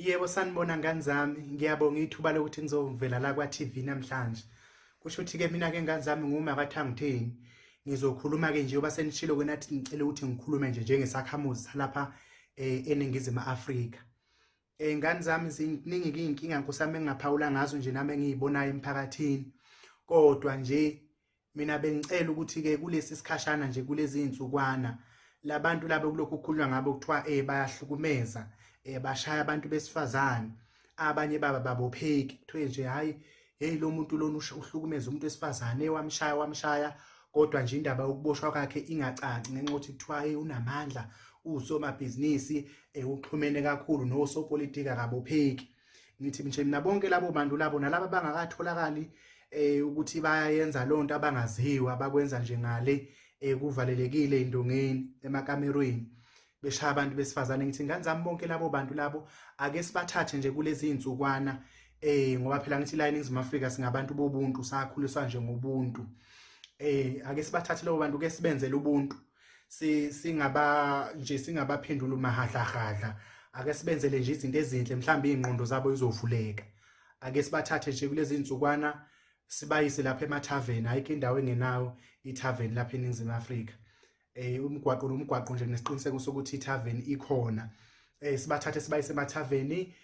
Yebo sanibona ngani zami, ngiyabonga ithuba lokuthi ngizovela la kwa-TV namhlanje. Kusho ukuthi-ke mina-ke ngani zami nguMakaThangithini. Ngizokhuluma-ke nje yoba senishilo-ke nathi ngicela ukuthi ngikhulume nje njengesakhamuzi salapha eNingizimu Afrika. Ngani zami ziningi-ke iy'nkinga nkosami engingaphawula ngazo nje nami engiyibonayo emphakathini. Kodwa nje mina bengicela ukuthi-ke kulesi sikhashana nje kulezi iy'nsukwana labantu labo kulokhu kukhulunywa ngabo kuthiwa bayahlukumeza. Bashaya abantu besifazane, abanye baba babopheki kuthiwe nje hayi hey lo muntu lona uhlukumeza umuntu wesifazane wamshaya kodwa nje indaba yokuboshwa kwakhe ingacaci ngenxa yokuthi kuthiwa hey unamandla usomabhizinisi uxhumene kakhulu nosopolitika kabopheki. Ngithi nje mina bonke labo bantu labo nalabo bangakatholakali ukuthi bayayenza lonto abangaziwa bakwenza nje ngale kuvalelekile indongeni emakamerweni beshaya abantu besifazane. Ngithi ngani zami bonke labo bantu labo ake sibathathe nje kulezi insukwana ngoba phela ngithi la eNingizimu Afrika singabantu bobuntu sakhuliswa nje ngobuntu. Ake sibathathe labo bantu ke sibenzele ubuntu singabaphendula mahadla. Ake sibenzele nje izinto ezinhle mhlawumbe ingqondo zabo izovuleka. Ake sibathathe nje kulezi insukwana sibayise lapha emathaveni, ayikho indawo engenawo ithaveni lapha eNingizimu Afrika. Umgwaqo nje nesiqiniseko sokuthi ithaveni ikhona. Sibathathe sibayise emathaveni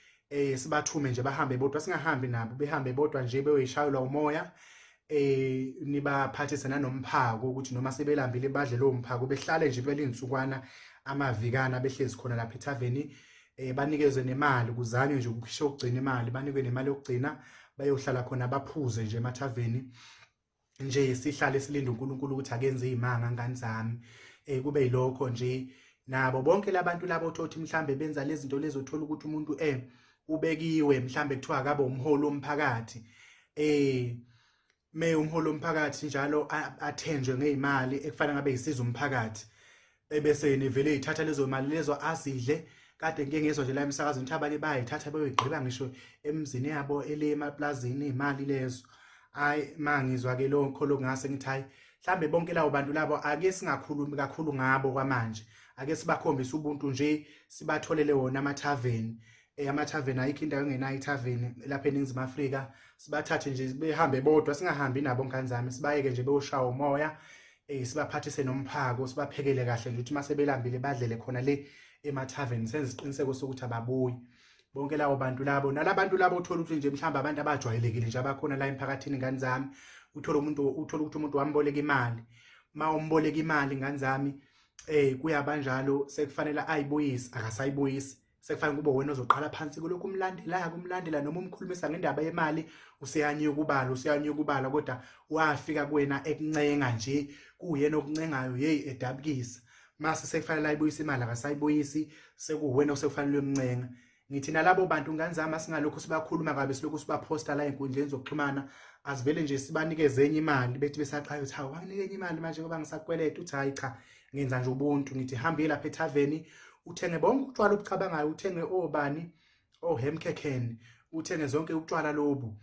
sibathume nje bahambe bodwa, singahambi nabo behambe bodwa nje beyoyishayelwa umoya. Nibaphathise nanomphako ukuthi noma sebelambile badle lo mphako behlale nje belinsukwana amavikana behlezi khona lapha ethaveni. Banikezwe nemali kuzanywe nje ukukhisha ukugcina imali, banikwe nemali yokugcina bayohlala khona baphuze nje emathaveni. Nje sihlale silinde uNkulunkulu ukuthi akenze izimanga ngani zami. Kube yilokho nje nabo bonke labantu labo thothi mhlambe benza lezi zinto lezo uthola ukuthi umuntu ubekiwe mhlambe kuthiwa akabe umholi womphakathi. Umholi womphakathi njalo athenjwe ngezimali ekufanele ngabe isiza umphakathi. Bese nivele ithatha lezo mali lezo azidle. Kade ngeke ngezwe nje la emsakazweni ukuthi abanye bayithatha beyoyigqiba ngisho emzini yabo ele emaplazini imali lezo. Hayi mangizwa ke lokho lokungase ngithi hayi mhlambe bonke labo bantu labo ake singakhulumi kakhulu ngabo kwamanje. Ake sibakhombise ubuntu nje sibatholele wona amathaveni. Amathaveni ayikho indawo engenayo ithaveni lapha eNingizimu Afrika. Sibathathe nje behambe bodwa, singahambi nabo ngani zami, sibayeke nje beyoshaya umoya. Sibaphathise nomphako, sibaphekele kahle nje ukuthi mase belambile badlele khona le emathaveni, senze isiqiniseko sokuthi ababuyi. Bonke labo bantu labo nalabantu labo uthola ukuthi nje mhlawumbe abantu abajwayelekile nje abakhona la emphakathini ngani zami. Uthola ukuthi umuntu wamboleka imali. Umboleka imali ngani zami kuyabanjalo sekufanele ayibuyise akasayibuyisi. Sekufanele kube wena ozoqala phansi kulokhu umlandela noma umkhulumisa ngendaba yemali useyanyuka ukubala kodwa wafika kuwena ekuncenga nje kuyena okuncengayo hey edabukisa. Mase sekufanele ayibuyise imali akasayibuyisi sekuwena osekufanele umncenga. Ngithi nalabo bantu ngani zami singalokho sibakhuluma kabe silokhu sibaposta la enkundleni zokuxhumana asivele nje sibanikeze enye imali bethi besaqala ukuthi hawu banginike imali manje ngoba ngisakweleta. Uthi hayi cha ngenza nje ubuntu. Ngithi hambile lapha ethaveni uthenge bonke utshwala obucabangayo, uthenge obani ohemkhekheni, uthenge zonke utshwala lobu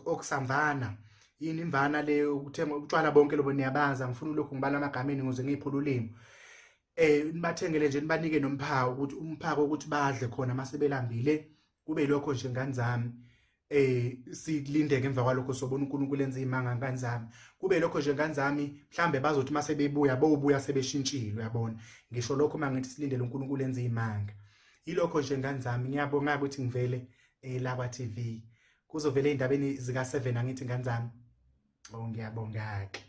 okusamvana yini imvana le ukuthenga utshwala bonke lobo niyabaza. Ngifuna lokho ngibala amagameni ngoze ngiyiphula ulimi. Nibathengele nje nibanike nomphako ukuthi umphako ukuthi badle khona mase belambile. Kube lokho nje ngani zami silindeke emva kwalokho sobona uNkulunkulu enza izimanga ngani zami. Kube lokho nje ngani zami mhlambe bazothi mase bobuya sebeshintshile uyabona. Ngisho lokho mangithi silindele uNkulunkulu enza izimanga. Yilokho nje ngani zami ngiyabonga ukuthi ngivele la kwa-TV kuzovela endabeni zika 7 angithi ngani zami. Ngiyabonga ke.